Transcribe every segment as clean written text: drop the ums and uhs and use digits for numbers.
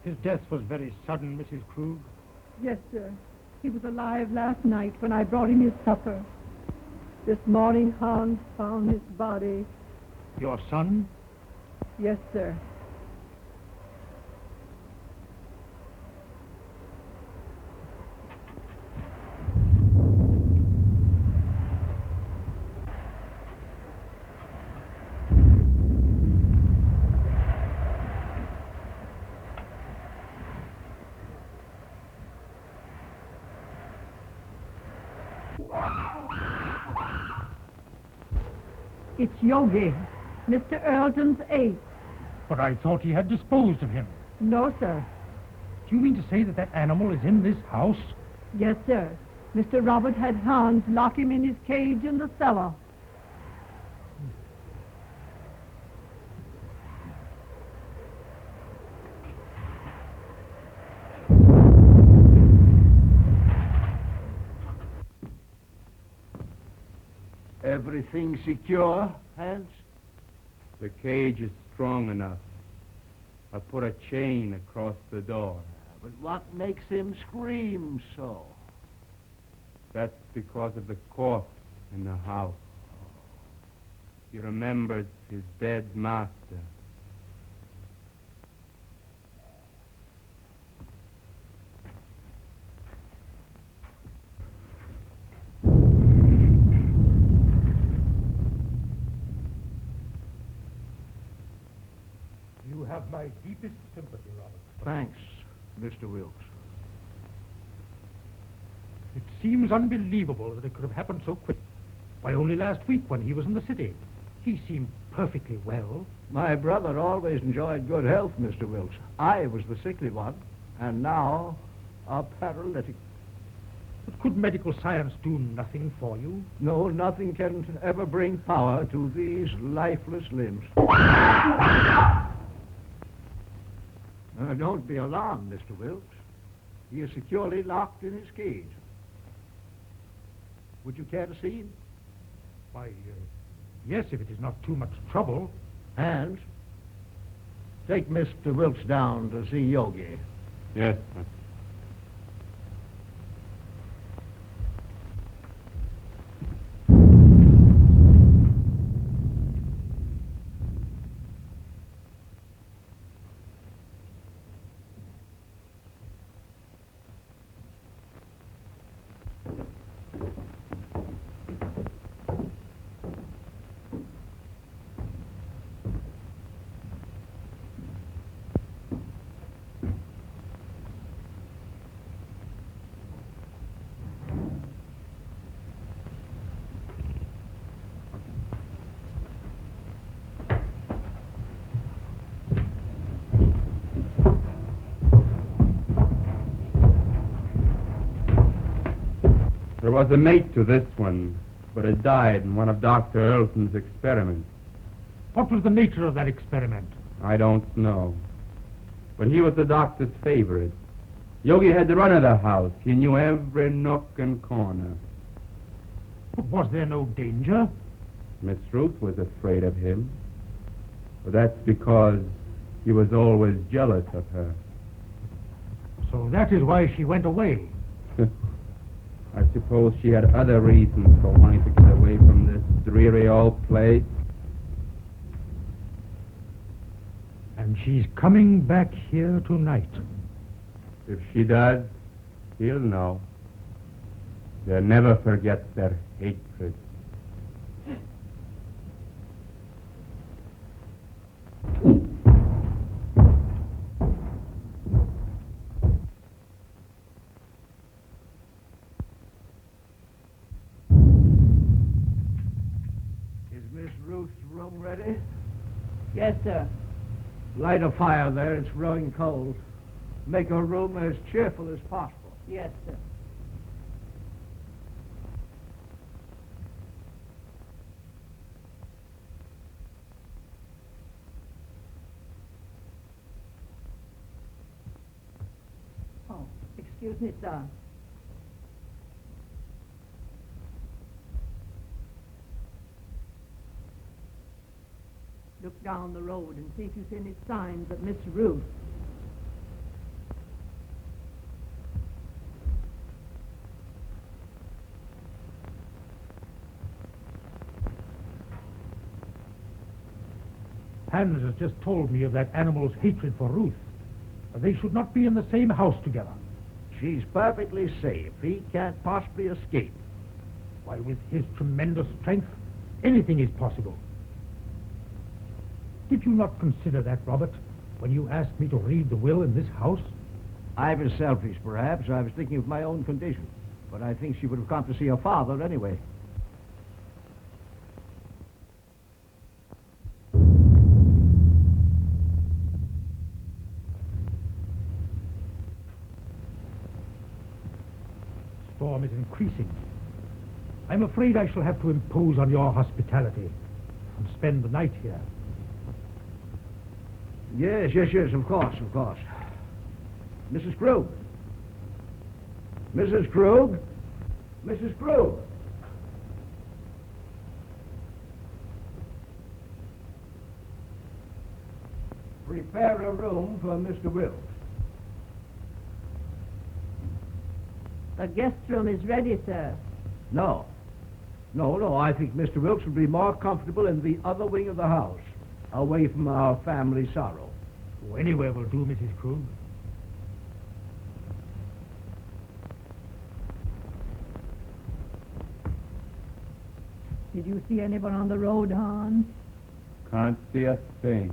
His death was very sudden, Mrs. Krug. Yes, sir. He was alive last night when I brought him his supper. This morning, Hans found his body. Your son? Yes, sir. It's Yogi, Mr. Earleton's aide. But I thought he had disposed of him. No, sir. Do you mean to say that that animal is in this house? Yes, sir. Mr. Robert had Hans lock him in his cage in the cellar. Everything secure, Hans? The cage is strong enough. I put a chain across the door. But what makes him scream so? That's because of the cough in the house. He remembers his dead master. You have my deepest sympathy, Robert. Thanks, Mr. Wilkes. It seems unbelievable that it could have happened so quick. Why, only last week when he was in the city. He seemed perfectly well. My brother always enjoyed good health, Mr. Wilkes. I was the sickly one, and now a paralytic. But could medical science do nothing for you? No, nothing can ever bring power to these lifeless limbs. Don't be alarmed, Mr. Wilkes. He is securely locked in his cage. Would you care to see him? Why, yes, if it is not too much trouble. Hans, take Mr. Wilkes down to see Yogi. Yes, sir. There was a mate to this one, but it died in one of Dr. Earleton's experiments. What was the nature of that experiment? I don't know. But he was the doctor's favorite. Yogi had the run of the house. He knew every nook and corner. But was there no danger? Miss Ruth was afraid of him. But that's because he was always jealous of her. So that is why she went away. I suppose she had other reasons for wanting to get away from this dreary old place. And she's coming back here tonight. If she does, he'll know. They'll never forget their hatred. Is Miss Ruth's room ready? Yes, sir. Light a fire there. It's growing cold. Make her room as cheerful as possible. Yes, sir. Oh, excuse me, sir. Look down the road and see if you see any signs of Miss Ruth. Hans has just told me of that animal's hatred for Ruth. They should not be in the same house together. She's perfectly safe. He can't possibly escape. Why, with his tremendous strength, anything is possible. Did you not consider that, Robert, when you asked me to read the will in this house? I was selfish, perhaps. I was thinking of my own condition. But I think she would have come to see her father anyway. Storm is increasing. I'm afraid I shall have to impose on your hospitality and spend the night here. Yes, of course. Mrs. Krug. Mrs. Krug? Mrs. Krug? Prepare a room for Mr. Wilkes. The guest room is ready, sir. No. I think Mr. Wilkes would be more comfortable in the other wing of the house, away from our family sorrow. Oh, anywhere will do, Mrs. Krug. Did you see anyone on the road, Hans? Can't see a thing.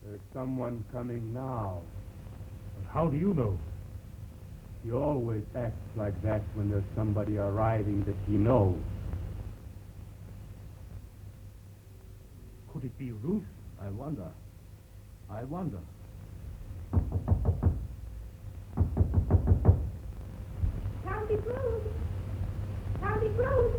There's someone coming now. How do you know? He always acts like that when there's somebody arriving that he knows. Could it be Ruth? I wonder. Howdy, Bruce. Howdy, Bruce.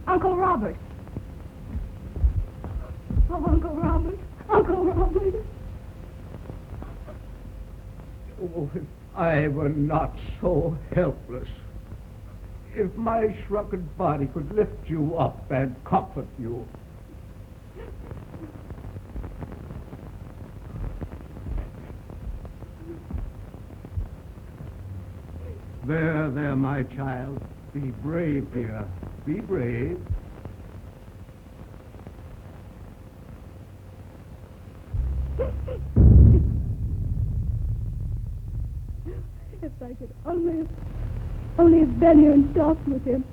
Uncle Robert. Oh, Uncle Robert. Uncle Robert. Oh, if I were not so helpless. If my shrunken body could lift you up and comfort you. There, my child. Be brave, dear. Be brave. If I could only have been here and talked with him.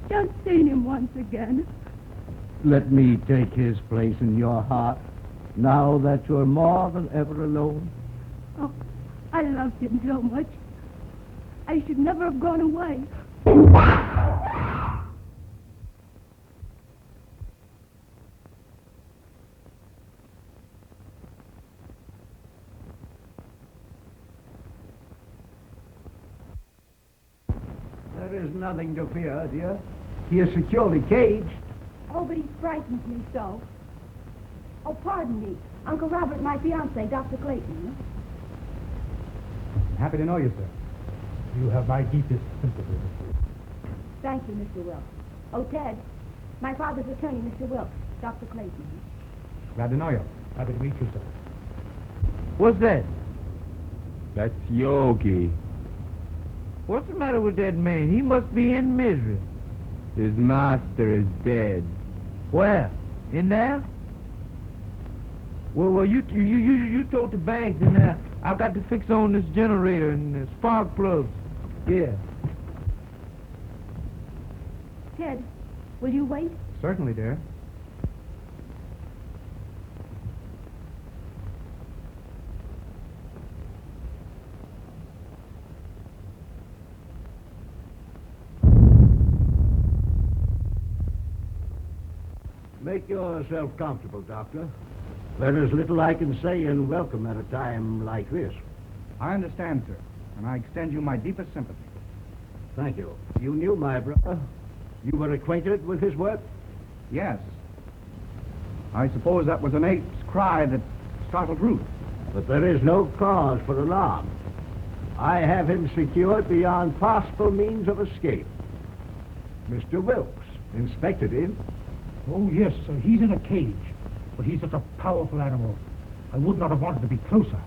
Just seen him once again. Let me take his place in your heart, now that you're more than ever alone. Oh, I loved him so much. I should never have gone away. There is nothing to fear, dear. He is securely caged. Oh, but he frightens me so. Oh, pardon me. Uncle Robert, my fiancé, Dr. Clayton. Happy to know you, sir. You have my deepest sympathy. Thank you, Mr. Wilkes. Oh, Ted, my father's attorney, Mr. Wilkes, Dr. Clayton. Glad to know you. Happy to meet you, sir. What's that? That's Yogi. What's the matter with that man? He must be in misery. His master is dead. Where? In there? Well, you told the bank, and I've got to fix on this generator and the spark plugs. Yeah. Ted, will you wait? Certainly, dear. Make yourself comfortable, Doctor. There's little I can say in welcome at a time like this. I understand, sir, and I extend you my deepest sympathy. Thank you. You knew my brother. You were acquainted with his work? Yes. I suppose that was an ape's cry that startled Ruth. But there is no cause for alarm. I have him secured beyond possible means of escape. Mr. Wilkes inspected him. Oh, yes, sir. He's in a cage. But he's such a powerful animal. I would not have wanted to be closer.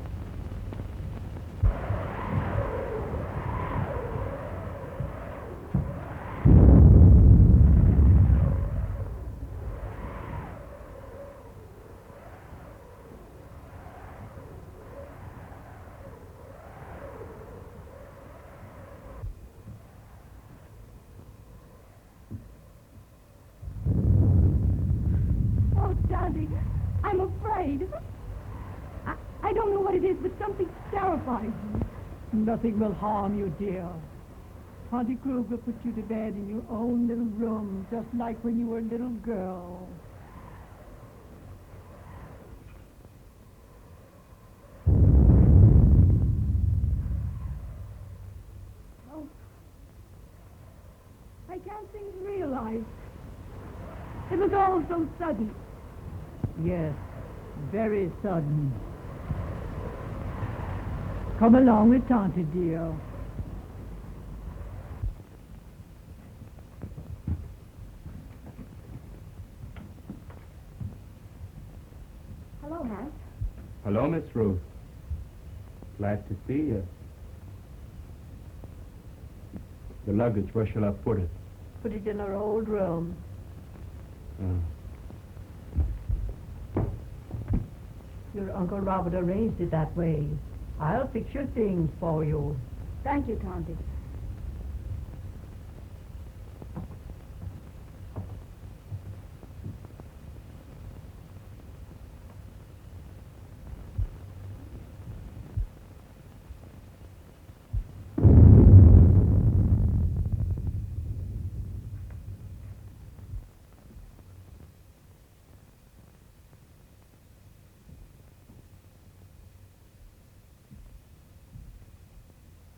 Oh, Dante, I'm afraid. I don't know what it is, but something terrifies me. Nothing will harm you, dear. Auntie Kruger put you to bed in your own little room, just like when you were a little girl. Oh, I can't seem to realize. It was all so sudden. Yes, very sudden. Come along with Tante, dear. Hello, Hans. Hello, Miss Ruth. Glad to see you. The luggage, where shall I put it? Put it in our old room. Your Uncle Robert arranged it that way. I'll fix your things for you. Thank you, Tante.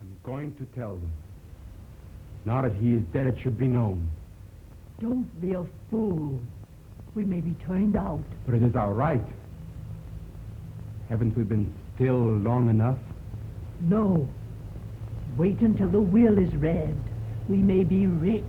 I'm going to tell them. Now that he is dead, it should be known. Don't be a fool. We may be turned out. But it is our right. Haven't we been still long enough? No. Wait until the will is read. We may be rich.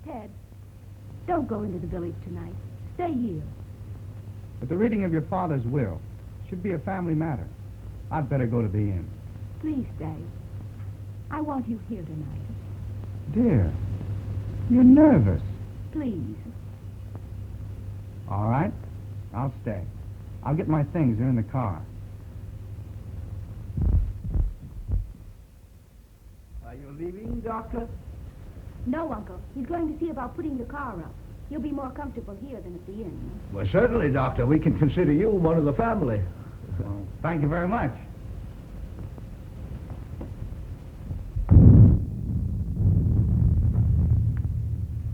Ted, don't go into the village tonight. Stay here. But the reading of your father's will should be a family matter. I'd better go to the inn. Please stay. I want you here tonight. Dear, you're nervous. Please. All right, I'll stay. I'll get my things. They're in the car. Are you leaving, Doctor? No, Uncle. He's going to see about putting the car up. You'll be more comfortable here than at the inn. Well, certainly, Doctor. We can consider you one of the family. Well, thank you very much.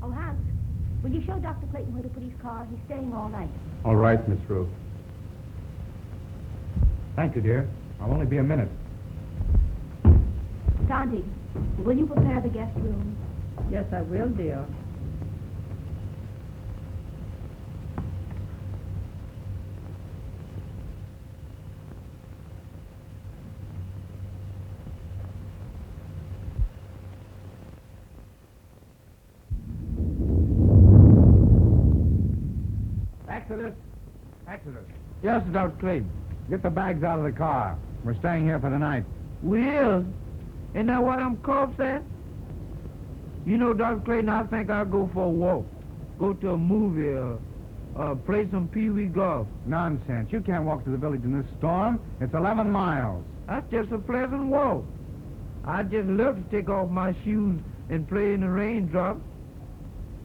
Oh, Hans, will you show Dr. Clayton where to put his car? He's staying all night. All right, Miss Ruth. Thank you, dear. I'll only be a minute. Tante, will you prepare the guest room? Yes, I will, dear. Exodus! Exodus! Yes, Dr. Clayton. Get the bags out of the car. We're staying here for the night. Will? Isn't that what I'm called said? You know, Dr. Clayton, I think I'll go for a walk. Go to a movie or play some pee-wee golf. Nonsense. You can't walk to the village in this storm. It's 11 miles. That's just a pleasant walk. I'd just love to take off my shoes and play in the raindrops.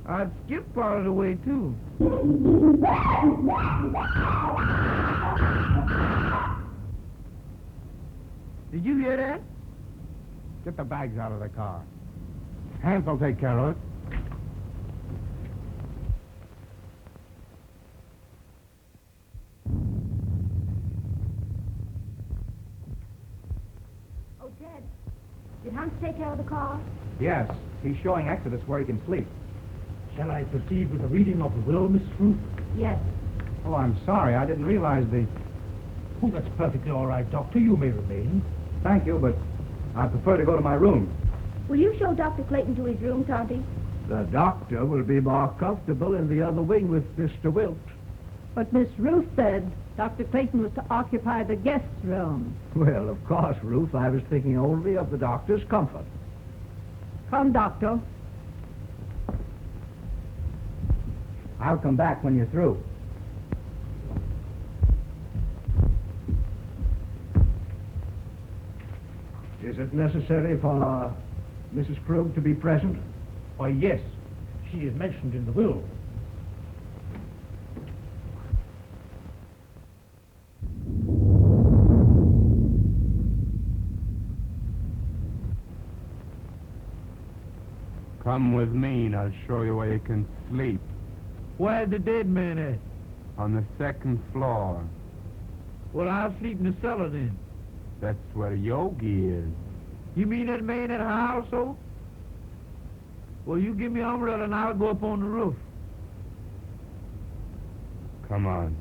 I'd skip part of the way, too. Did you hear that? Get the bags out of the car. Hans will take care of it. Did Hans take care of the car? Yes, he's showing Exodus where he can sleep. Shall I proceed with the reading of the will, Miss Ruth? Yes. Oh, I'm sorry. I didn't realize the... Oh, that's perfectly all right, Doctor. You may remain. Thank you, but I prefer to go to my room. Will you show Dr. Clayton to his room, Tonty? The doctor will be more comfortable in the other wing with Mr. Wilt. But Miss Ruth said Dr. Clayton was to occupy the guest room. Well, of course, Ruth, I was thinking only of the doctor's comfort. Come, Doctor. I'll come back when you're through. Is it necessary for Mrs. Krug to be present? Why, yes. She is mentioned in the will. Come with me and I'll show you where you can sleep. Where's the dead man at? On the second floor. Well, I'll sleep in the cellar then. That's where Yogi is. You mean that man at her household? Well, you give me an umbrella and I'll go up on the roof. Come on.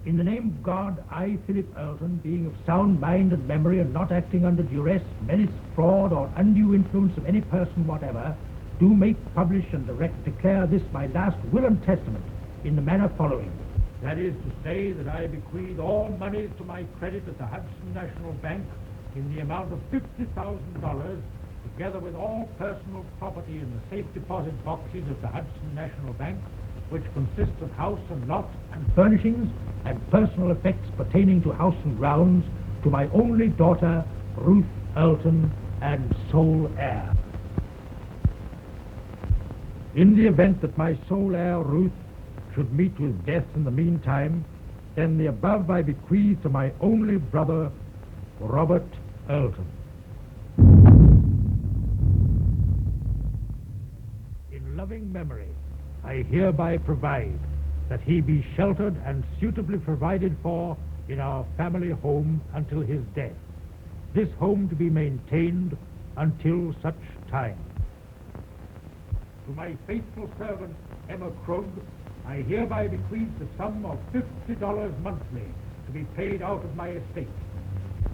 In the name of God, I, Philip Earlton, being of sound mind and memory and not acting under duress, menace, fraud, or undue influence of any person whatever, do make, publish, and direct declare this my last will and testament in the manner following. That is to say that I bequeath all monies to my credit at the Hudson National Bank in the amount of $50,000, together with all personal property in the safe deposit boxes of the Hudson National Bank, which consists of house and lot and furnishings and personal effects pertaining to house and grounds, to my only daughter, Ruth Earlton, and sole heir. In the event that my sole heir, Ruth, should meet with death in the meantime, then the above I bequeath to my only brother, Robert Earlton. In loving memory, I hereby provide that he be sheltered and suitably provided for in our family home until his death, this home to be maintained until such time. To my faithful servant, Emma Krug, I hereby bequeath the sum of $50 monthly to be paid out of my estate,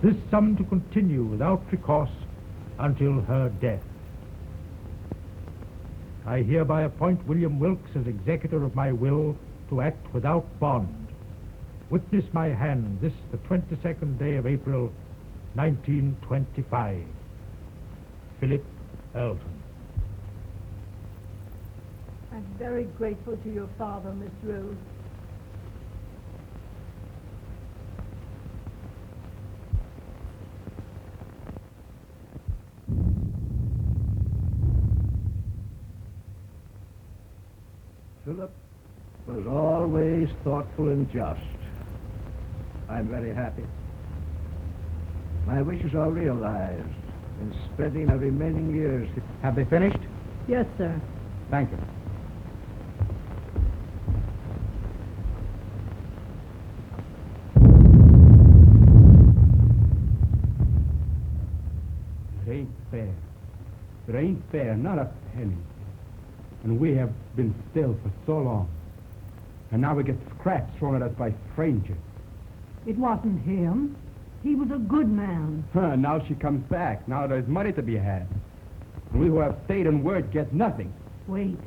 this sum to continue without recourse until her death. I hereby appoint William Wilkes as executor of my will to act without bond. Witness my hand this the 22nd day of April, 1925. Philip Earlton. I'm very grateful to your father, Miss Ruth. Philip was always thoughtful and just. I'm very happy. My wishes are realized in spending my remaining years. Have they finished? Yes, sir. Thank you. It ain't fair. It ain't fair, not a penny. And we have been still for so long. And now we get scraps thrown at us by strangers. It wasn't him. He was a good man. Now she comes back. Now there's money to be had. And we who have stayed in word get nothing. Wait.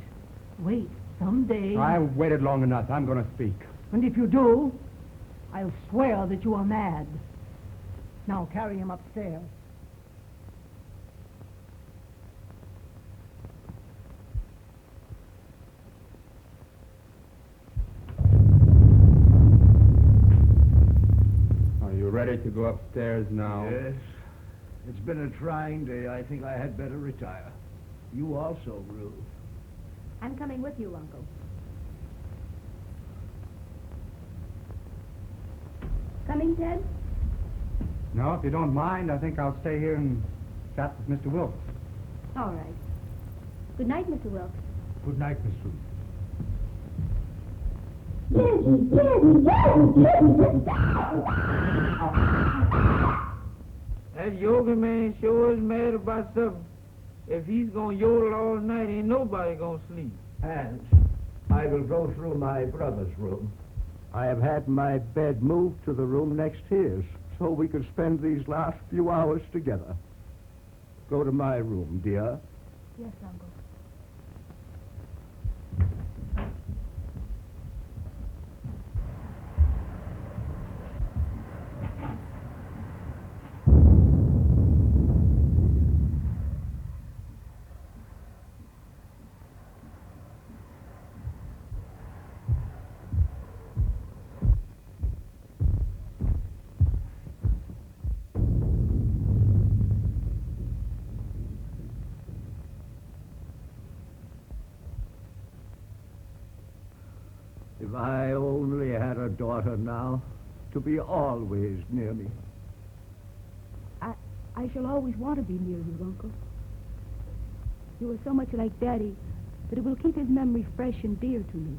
Someday. I've waited long enough. I'm going to speak. And if you do, I'll swear that you are mad. Now carry him upstairs. Are you ready to go upstairs now? Yes. It's been a trying day. I think I had better retire. You also, Ruth. I'm coming with you, Uncle. Coming, Ted? No, if you don't mind, I think I'll stay here and chat with Mr. Wilkes. All right. Good night, Mr. Wilkes. Good night, Miss Ruth. That yoga man sure is mad about something. If he's gonna yodel all night, ain't nobody gonna sleep. Hans, I will go through my brother's room. I have had my bed moved to the room next his, so we could spend these last few hours together. Go to my room, dear. Yes, Uncle. If I only had a daughter now, to be always near me. I shall always want to be near you, Uncle. You are so much like Daddy that it will keep his memory fresh and dear to me.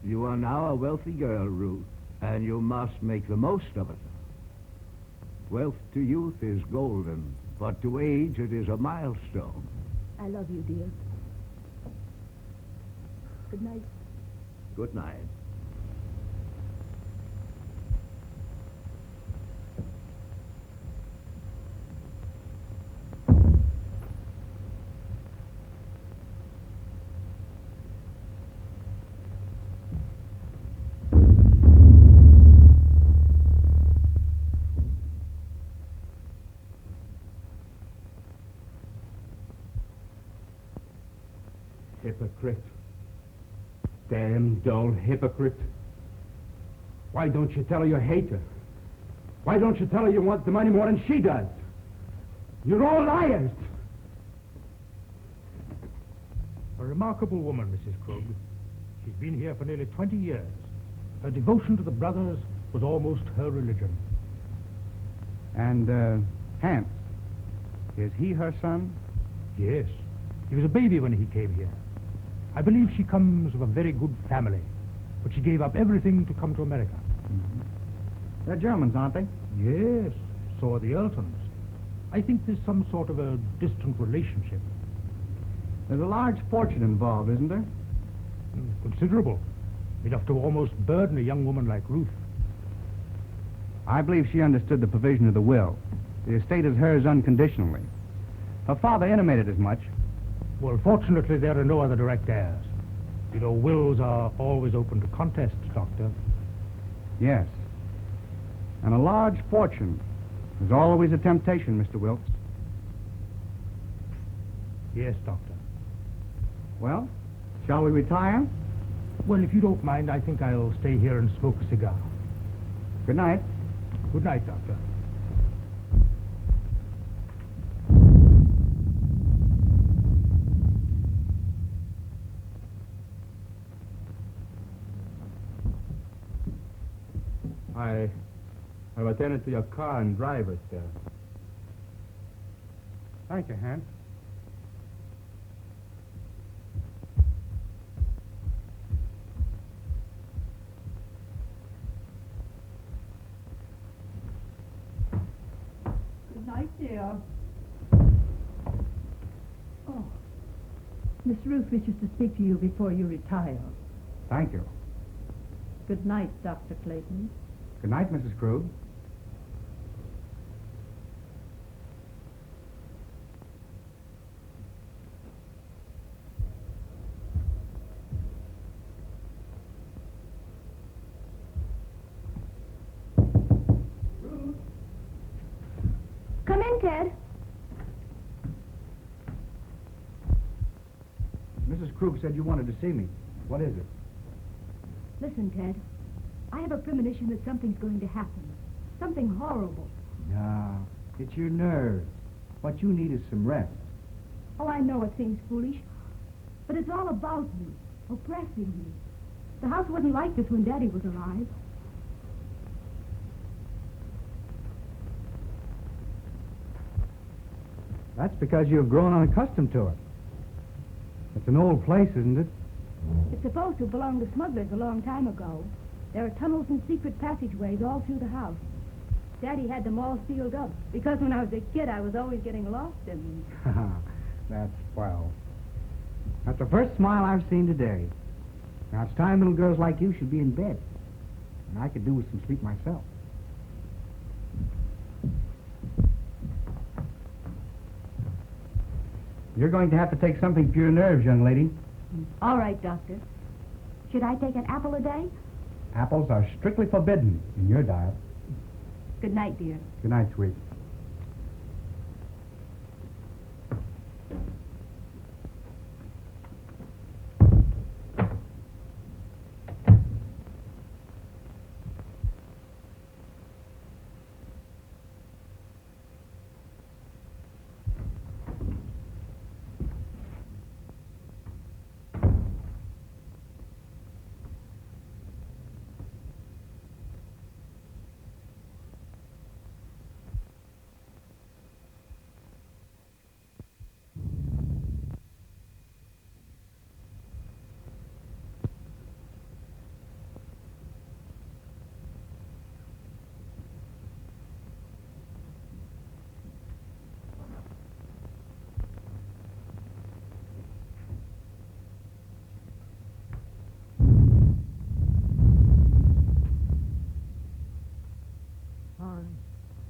You are now a wealthy girl, Ruth, and you must make the most of it. Wealth to youth is golden, but to age it is a milestone. I love you, dear. Good night. Good night. Hypocrite. Damn dull hypocrite. Why don't you tell her you hate her? Why don't you tell her you want the money more than she does? You're all liars. A remarkable woman, Mrs. Krug. She's been here for nearly 20 years. Her devotion to the brothers was almost her religion. And, Hans, is he her son? Yes. He was a baby when he came here. I believe she comes of a very good family, but she gave up everything to come to America. Mm-hmm. They're Germans, aren't they? Yes, so are the Eltons. I think there's some sort of a distant relationship. There's a large fortune involved, isn't there? Considerable. Enough to almost burden a young woman like Ruth. I believe she understood the provision of the will. The estate is hers unconditionally. Her father intimated as much. Well, fortunately, there are no other direct heirs. You know, wills are always open to contests, Doctor. Yes. And a large fortune is always a temptation, Mr. Wilkes. Yes, Doctor. Well, shall we retire? Well, if you don't mind, I think I'll stay here and smoke a cigar. Good night. Good night, Doctor. I've attended to your car and driver, sir. Thank you, Hans. Good night, dear. Oh, Miss Ruth wishes to speak to you before you retire. Thank you. Good night, Dr. Clayton. Good night, Mrs. Krug. Come in, Ted. Mrs. Krug said you wanted to see me. What is it? Listen, Ted. I have a premonition that something's going to happen. Something horrible. No, it's your nerves. What you need is some rest. Oh, I know it seems foolish, but it's all about me, oppressing me. The house wasn't like this when Daddy was alive. That's because you have grown unaccustomed to it. It's an old place, isn't it? It's supposed to have belonged to smugglers a long time ago. There are tunnels and secret passageways all through the house. Daddy had them all sealed up because when I was a kid, I was always getting lost in them. That's swell. That's the first smile I've seen today. Now, it's time little girls like you should be in bed. And I could do with some sleep myself. You're going to have to take something for your nerves, young lady. All right, Doctor. Should I take an apple a day? Apples are strictly forbidden in your diet. Good night, dear. Good night, sweet.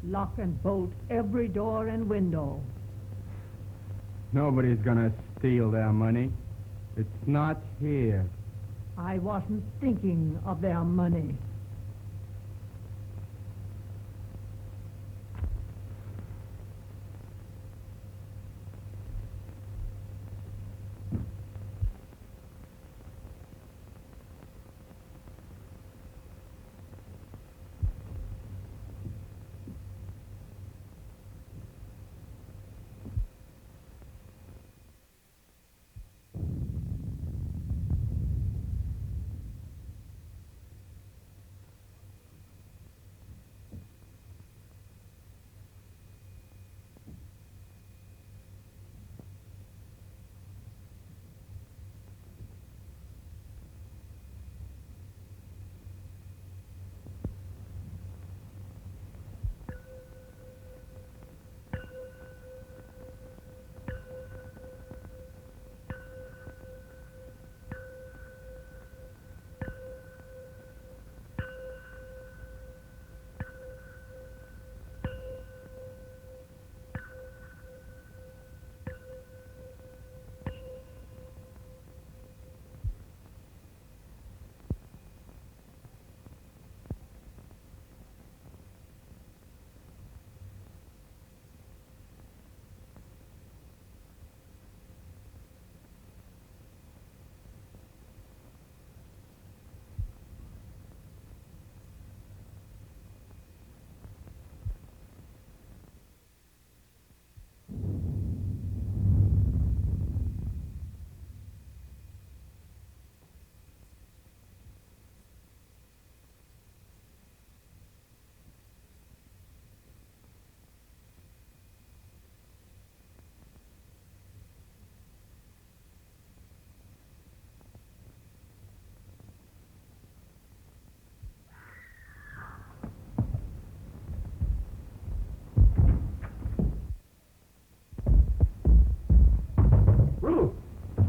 Lock and bolt every door and window. Nobody's gonna steal their money. It's not here. I wasn't thinking of their money.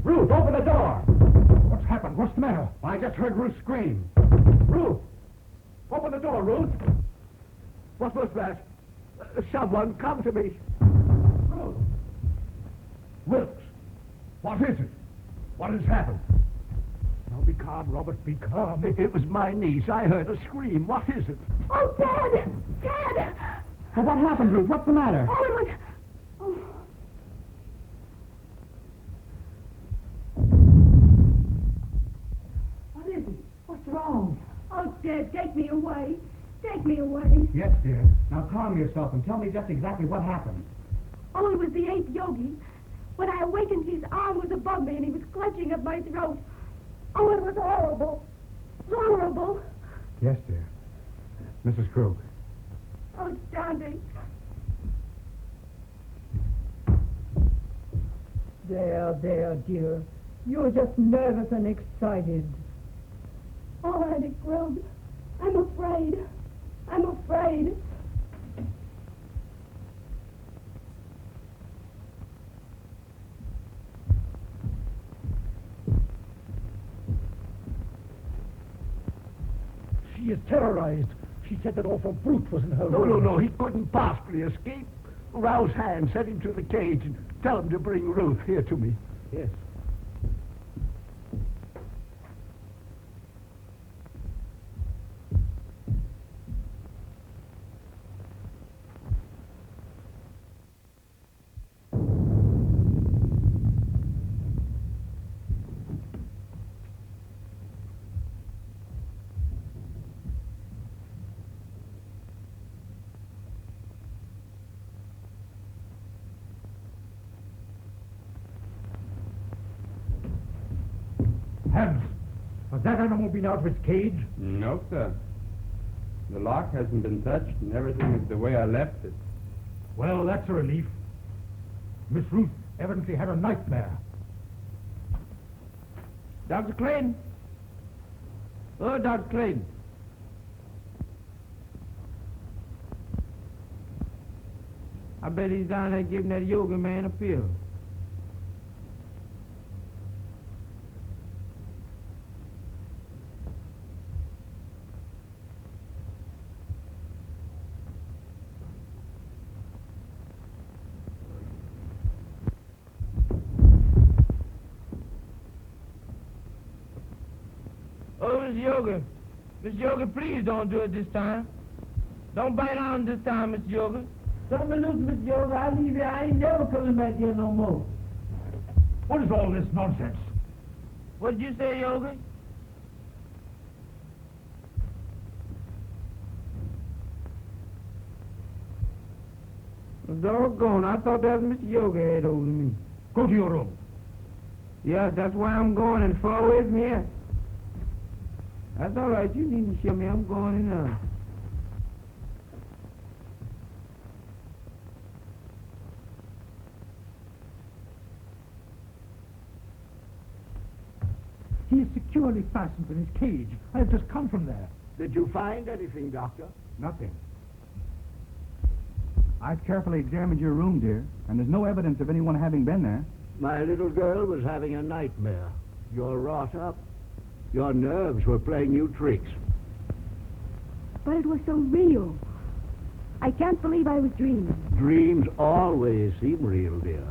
Ruth, open the door! What's happened? What's the matter? I just heard Ruth scream. Ruth! Open the door, Ruth! What was that? Someone come to me. Ruth! Wilkes! What is it? What has happened? Now be calm, Robert, be calm. It was my niece. I heard a scream. What is it? Oh, Dad! Dad! Well, what happened, Ruth? What's the matter? Oh, it was... Oh. What is it? What's wrong? Oh, Dad, take me away. Take me away. Yes, dear. Now calm yourself and tell me just exactly what happened. Oh, it was the 8th yogi. When I awakened, his arm was above me, and he was clutching at my throat. Oh, it was horrible. Horrible. Yes, dear. Mrs. Krug. Oh, Johnny. There, dear. You're just nervous and excited. Oh, Auntie Krug, I'm afraid. I'm afraid. She is terrorized. She said that awful brute was in her No, room. no, he couldn't possibly escape. Rouse Hand, send him to the cage and tell him to bring Ruth here to me. Yes. Hans, has that animal been out of its cage? No, sir. The lock hasn't been touched, and everything is the way I left it. Well, that's a relief. Miss Ruth evidently had a nightmare. Dr. Clayton? Oh, Dr. Clayton. I bet he's down there giving that yoga man a pill. Oh, Miss Yoga. Miss Yoga, please don't do it this time. Don't bite on this time, Miss Yoga. Don't be loose, Miss Yoga. I'll leave you. I ain't never coming back here no more. What is all this nonsense? What'd you say, Yoga? Doggone, I thought that was Mr. Yoga had hold of me. Go to your room. Yeah, that's where I'm going, and far away from here. That's all right. You needn't show me. I'm going in now. He is securely fastened in his cage. I have just come from there. Did you find anything, Doctor? Nothing. I've carefully examined your room, dear, and there's no evidence of anyone having been there. My little girl was having a nightmare. You're wrought up. Your nerves were playing you tricks. But it was so real. I can't believe I was dreaming. Dreams always seem real, dear.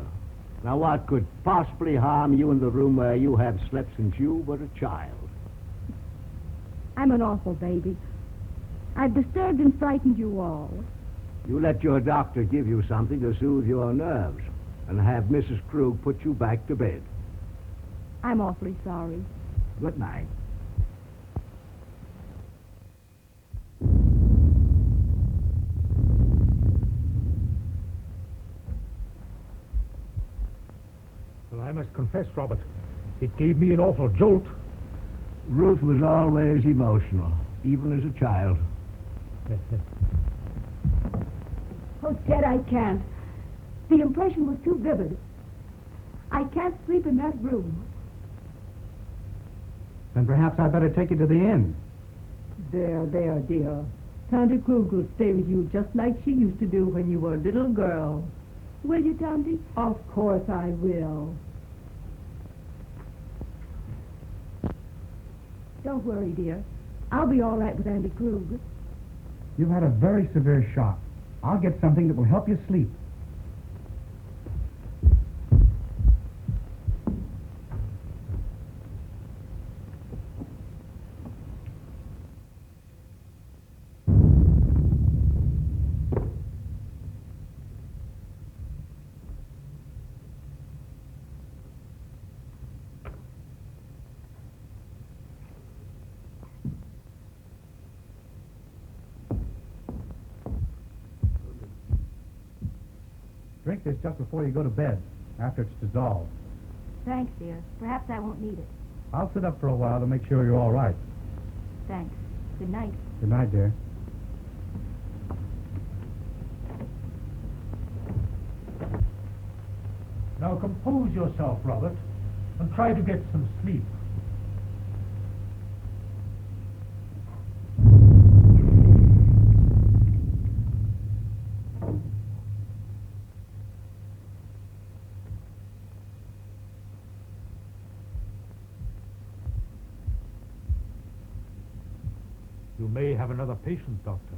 Now, what could possibly harm you in the room where you have slept since you were a child? I'm an awful baby. I've disturbed and frightened you all. You let your doctor give you something to soothe your nerves and have Mrs. Krug put you back to bed. I'm awfully sorry. Good night. Well, I must confess, Robert, it gave me an awful jolt. Ruth was always emotional, even as a child. Oh, Ted, I can't. The impression was too vivid. I can't sleep in that room. Then perhaps I'd better take you to the inn. There, dear. Tante Krug will stay with you just like she used to do when you were a little girl. Will you, Tante? Of course I will. Don't worry, dear. I'll be all right with Auntie Krug. You've had a very severe shock. I'll get something that will help you sleep. Drink this just before you go to bed, after it's dissolved. Thanks, dear. Perhaps I won't need it. I'll sit up for a while to make sure you're all right. Thanks. Good night. Good night, dear. Now compose yourself, Robert. and try to get some sleep. You may have another patient, Doctor.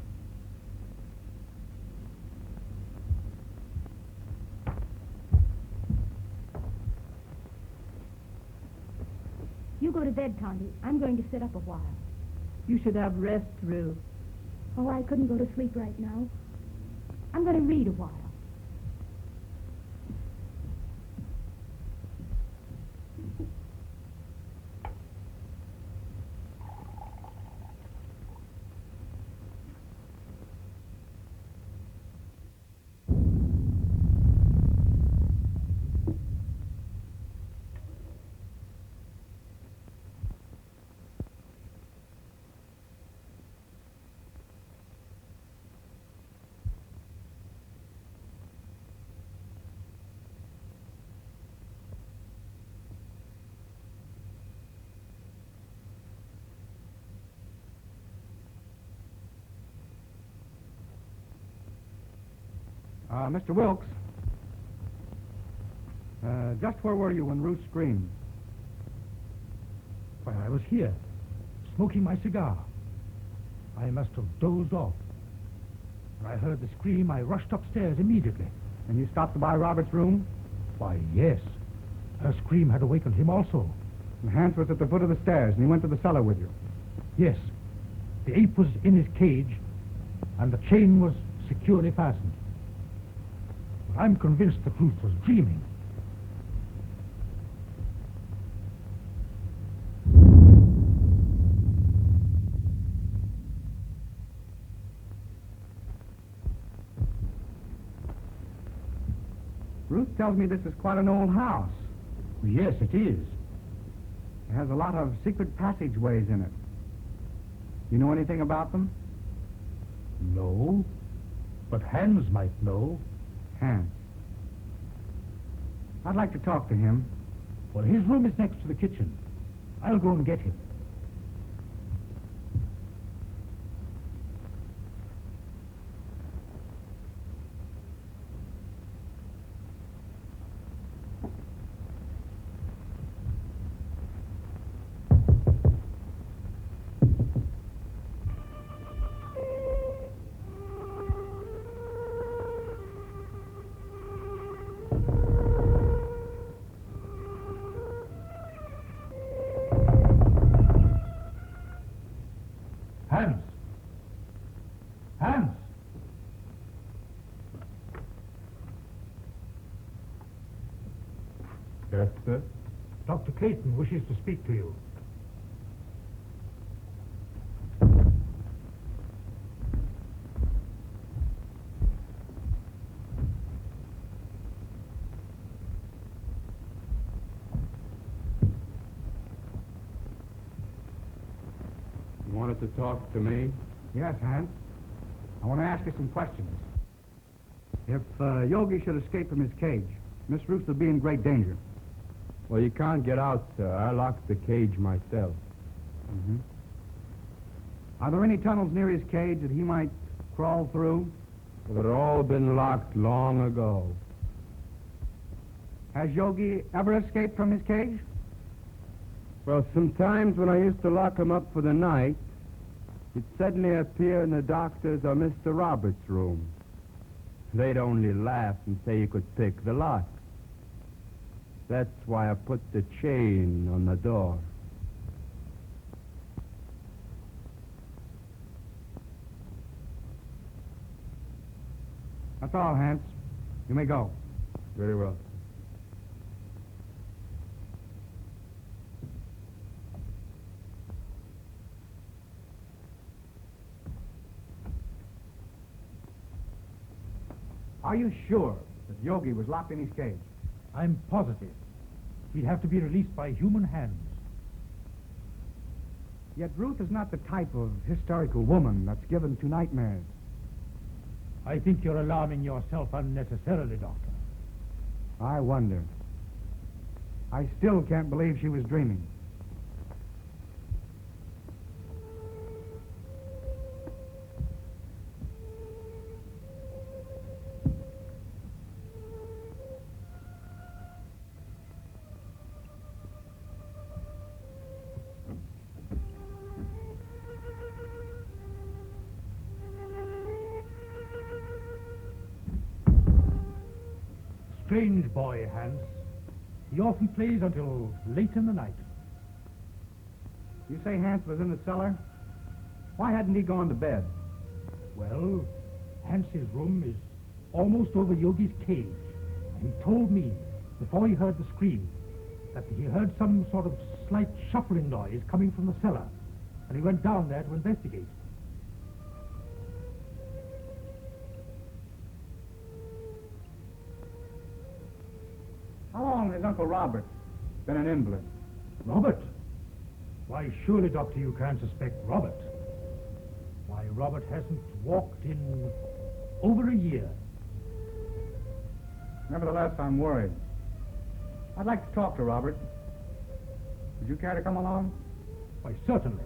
You go to bed, Tondy. I'm going to sit up a while. You should have rest, Ruth. Oh, I couldn't go to sleep right now. I'm going to read a while. Mr. Wilkes, just where were you when Ruth screamed? Why, I was here, smoking my cigar. I must have dozed off. When I heard the scream, I rushed upstairs immediately. And you stopped by Robert's room? Why, yes. Her scream had awakened him also. And Hans was at the foot of the stairs, and he went to the cellar with you. Yes. The ape was in his cage, and the chain was securely fastened. But I'm convinced that Ruth was dreaming. Ruth tells me this is quite an old house. Yes, it is. It has a lot of secret passageways in it. You know anything about them? No, but Hans might know. Hans. I'd like to talk to him. Well, his room is next to the kitchen. I'll go and get him. Hans! Hans! Yes, sir? Dr. Clayton wishes to speak to you. You wanted to talk to me? Yes, Hans. I want to ask you some questions. If Yogi should escape from his cage, Miss Ruth will be in great danger. Well, you can't get out, sir. I locked the cage myself. Mm-hmm. Are there any tunnels near his cage that he might crawl through? Well, they've all been locked long ago. Has Yogi ever escaped from his cage? Well, sometimes when I used to lock him up for the night, he'd suddenly appear in the doctor's or Mr. Roberts' room. They'd only laugh and say he could pick the lock. That's why I put the chain on the door. That's all, Hans. You may go. Very well. Are you sure that Yogi was locked in his cage? I'm positive. He'd have to be released by human hands. Yet Ruth is not the type of hysterical woman that's given to nightmares. I think you're alarming yourself unnecessarily, Doctor. I wonder. I still can't believe she was dreaming. Strange boy, Hans. He often plays until late in the night. You say Hans was in the cellar? Why hadn't he gone to bed? Well, Hans's room is almost over Yogi's cage. And he told me, before he heard the scream, that he heard some sort of slight shuffling noise coming from the cellar. And he went down there to investigate. How long has Uncle Robert been an invalid? Robert? Why, surely, Doctor, you can't suspect Robert. Why, Robert hasn't walked in over a year. Nevertheless, I'm worried. I'd like to talk to Robert. Would you care to come along? Why, certainly.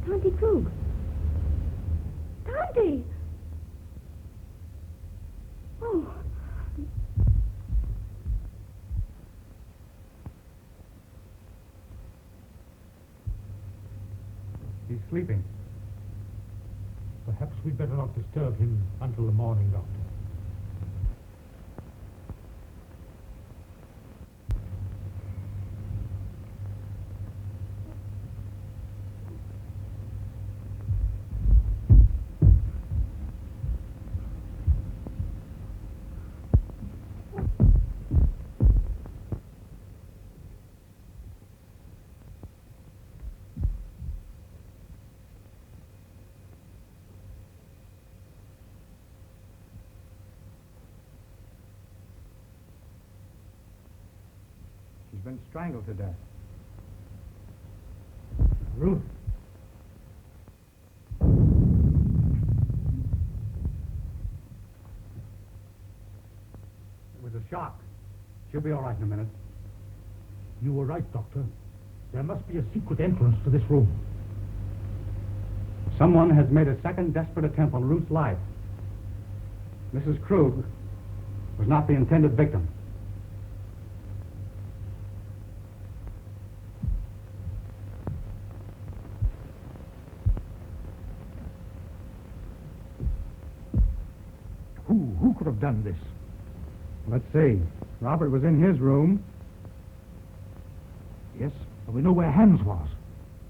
Tonty Krug. Tonty! Oh. He's sleeping. Perhaps we'd better not disturb him until the morning, Doctor. She's been strangled to death. Ruth. It was a shock. She'll be all right in a minute. You were right, Doctor. There must be a secret entrance to this room. Someone has made a second desperate attempt on Ruth's life. Mrs. Krug was not the intended victim. Who could have done this? Let's see. Robert was in his room. Yes, and we know where Hans was.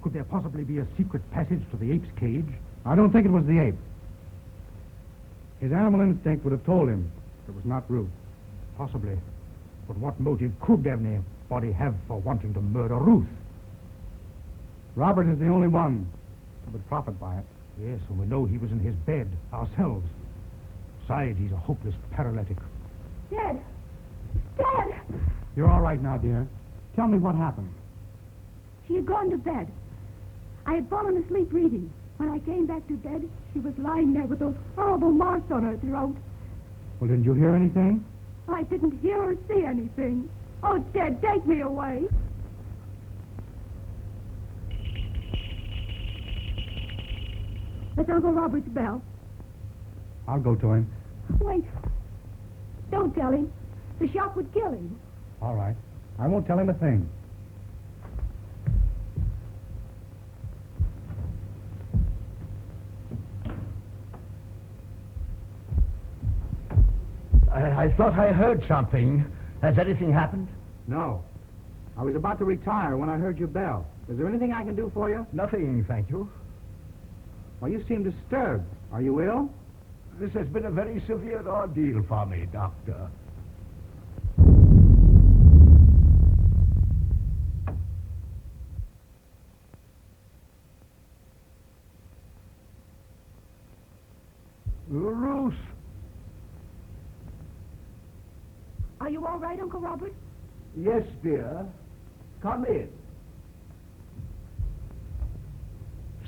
Could there possibly be a secret passage to the ape's cage? I don't think it was the ape. His animal instinct would have told him it was not Ruth. Possibly. But what motive could anybody have for wanting to murder Ruth? Robert is the only one who would profit by it. Yes, and we know he was in his bed ourselves. Besides, he's a hopeless paralytic. Dad! Dad! You're all right now, dear. Tell me what happened. She had gone to bed. I had fallen asleep reading. When I came back to bed, she was lying there with those horrible marks on her throat. Well, didn't you hear anything? I didn't hear or see anything. Oh, Dad, take me away. It's Uncle Robert's bell. I'll go to him. Wait. Don't tell him. The shock would kill him. All right. I won't tell him a thing. I thought I heard something. Has anything happened? No. I was about to retire when I heard your bell. Is there anything I can do for you? Nothing, thank you. Well, you seem disturbed. Are you ill? This has been a very severe ordeal for me, Doctor. Ruth! Are you all right, Uncle Robert? Yes, dear. Come in.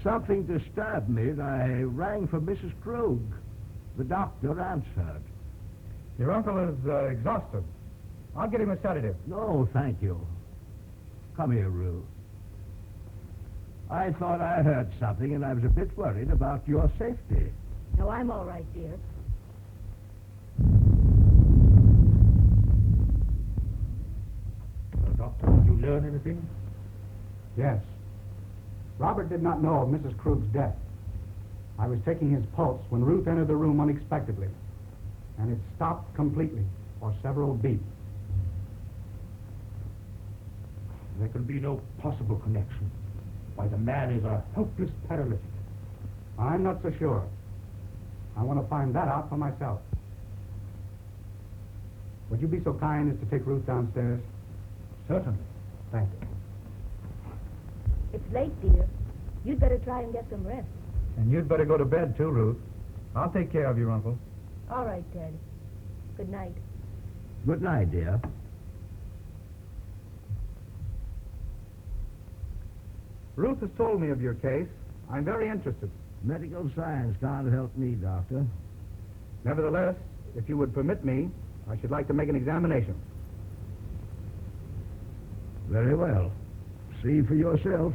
Something disturbed me, and I rang for Mrs. Krug. The doctor answered. Your uncle is exhausted. I'll get him a sedative. No, thank you. Come here, Ruth. I thought I heard something, and I was a bit worried about your safety. No, I'm all right, dear. Doctor, did you learn anything? Yes. Robert did not know of Mrs. Krug's death. I was taking his pulse when Ruth entered the room unexpectedly, and it stopped completely for several beats. There can be no possible connection. Why, the man is a helpless paralytic. I'm not so sure. I want to find that out for myself. Would you be so kind as to take Ruth downstairs? Certainly. Thank you. It's late, dear. You'd better try and get some rest. And you'd better go to bed, too, Ruth. I'll take care of your uncle. All right, Daddy. Good night. Good night, dear. Ruth has told me of your case. I'm very interested. Medical science can't help me, Doctor. Nevertheless, if you would permit me, I should like to make an examination. Very well. See for yourself.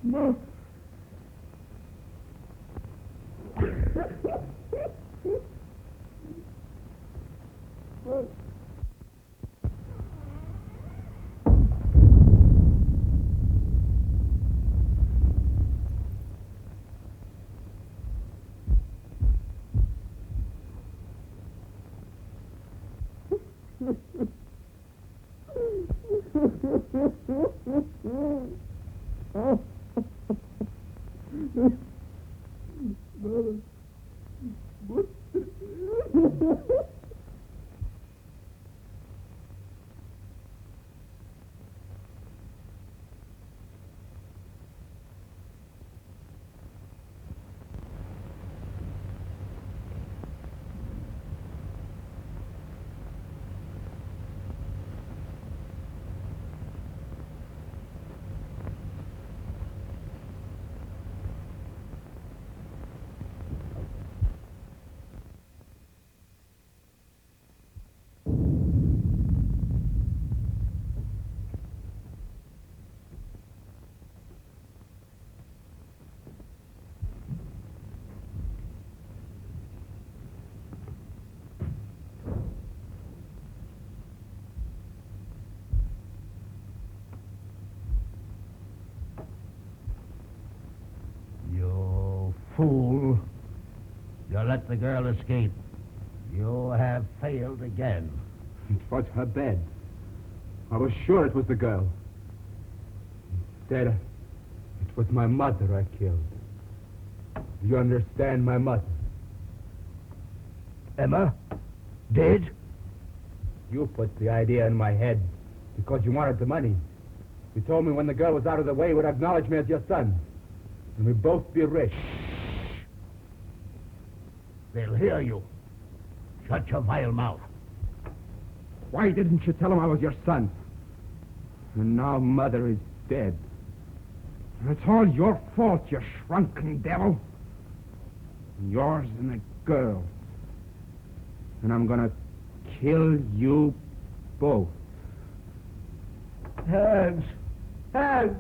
No. You fool. You let the girl escape. You have failed again. It was her bed. I was sure it was the girl. Instead, it was my mother I killed. Do you understand, my mother? Emma? Dead? You put the idea in my head because you wanted the money. You told me when the girl was out of the way, you would acknowledge me as your son. And we'd both be rich. They'll hear you. Shut your vile mouth. Why didn't you tell him I was your son? And now Mother is dead. And it's all your fault, you shrunken devil. Yours and the girl. And I'm gonna kill you both. Hands! Hands!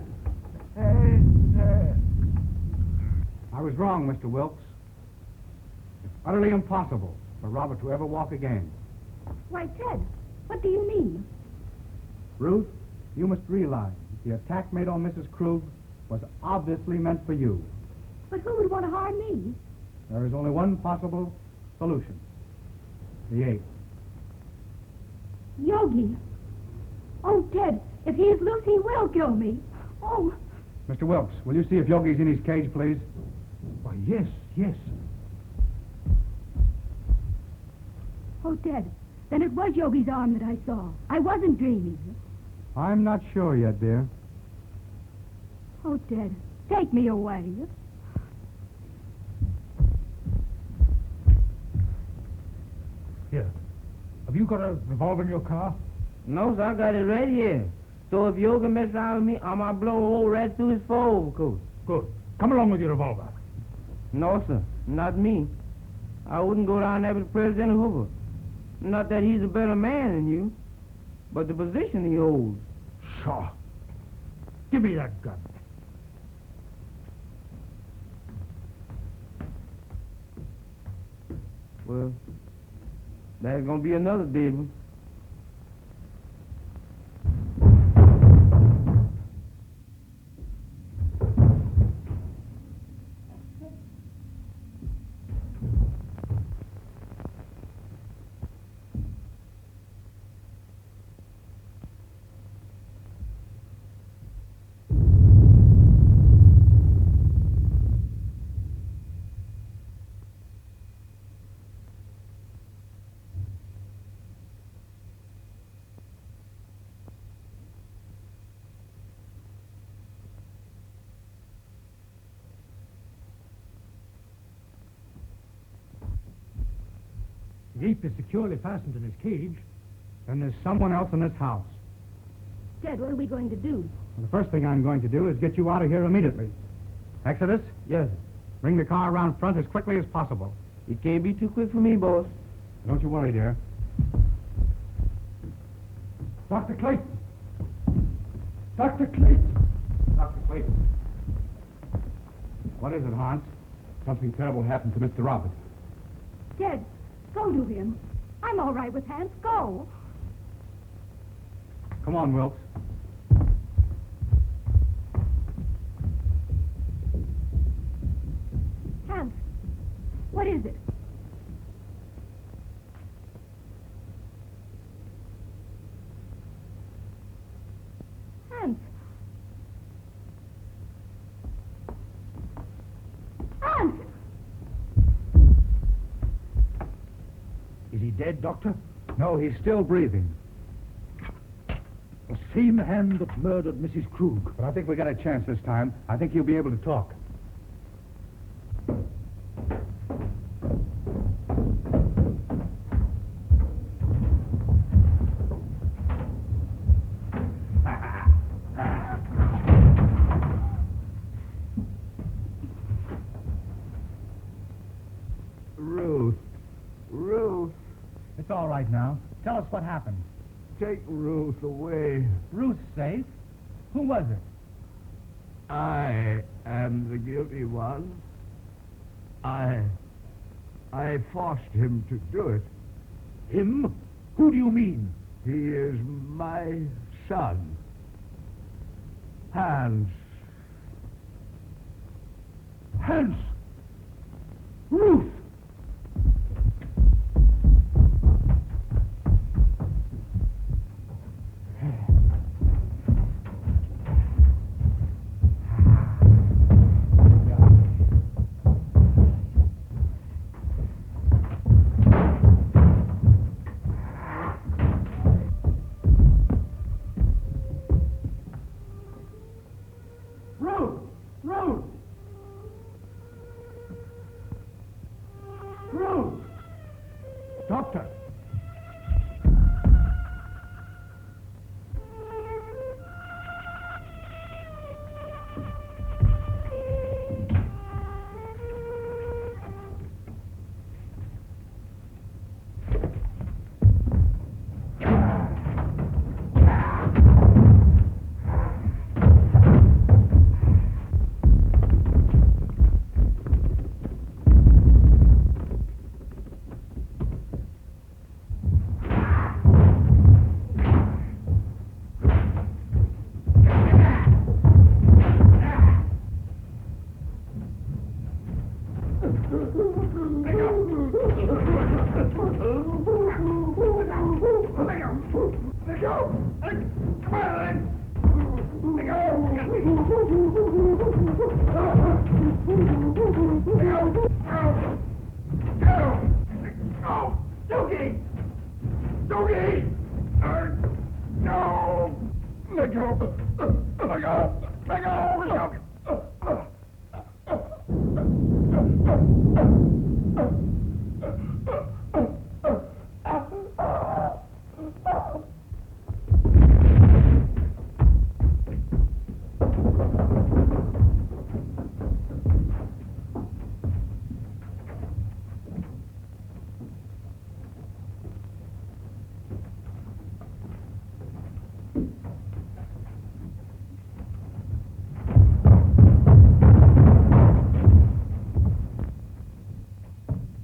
I was wrong, Mr. Wilkes. It's utterly impossible for Robert to ever walk again. Why, Ted, what do you mean? Ruth, you must realize that the attack made on Mrs. Krug was obviously meant for you. But who would want to harm me? There is only one possible solution. The ape. Yogi. Oh, Ted, if he is loose, he will kill me. Oh, Mr. Wilkes, will you see if Yogi's in his cage, please? Why, yes, yes. oh, Ted, then it was Yogi's arm that I saw. I wasn't dreaming. I'm not sure yet, dear. Oh, Ted, take me away. Here. Have you got a revolver in your car? No, sir, I got it right here. So if Yogi messes around with me, I'm gonna blow a hole right through his fur overcoat. Good. Come along with your revolver. No, sir, not me. I wouldn't go down there with President Hoover. Not that he's a better man than you, but the position he holds. Sure. Give me that gun. Well, there's gonna be another big one. The ape is securely fastened in his cage. Then there's someone else in this house. Ted, what are we going to do? And the first thing I'm going to do is get you out of here immediately. Exodus, Yes, bring the car around front as quickly as possible. it can't be too quick for me, boss. Don't you worry, dear. Dr. Clayton! Dr. Clayton! Dr. Clayton. What is it, Hans? Something terrible happened to Mr. Robert. Ted, go to him. I'm all right with Hans. Go. Come on, Wilkes. Hans, what is it? Hans. Hans! Is he dead, Doctor? No, he's still breathing. The same hand that murdered Mrs. Krug. But I think we got a chance this time. I think he'll be able to talk. Ruth, It's all right now. Tell us what happened. take Ruth away. Ruth's safe. Who was it? I am the guilty one. I forced him to do it. Him? Who do you mean? He is my son. Hans. Hans! Ruth! Ruth! Ruth! Doctor!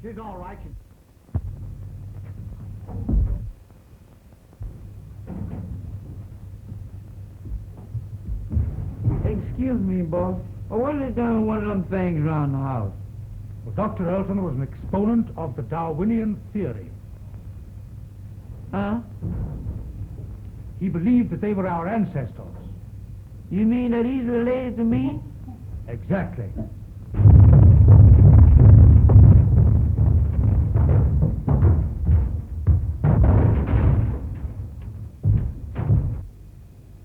She's all right. Excuse me, boss. What are they doing with one of them things around the house? Well, Dr. Elton was an exponent of the Darwinian theory. Huh? He believed that they were our ancestors. You mean that he's related to me? Exactly.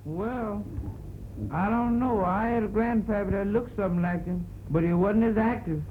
Well, I don't know. I had a grandpappy that looked something like him, but he wasn't as active.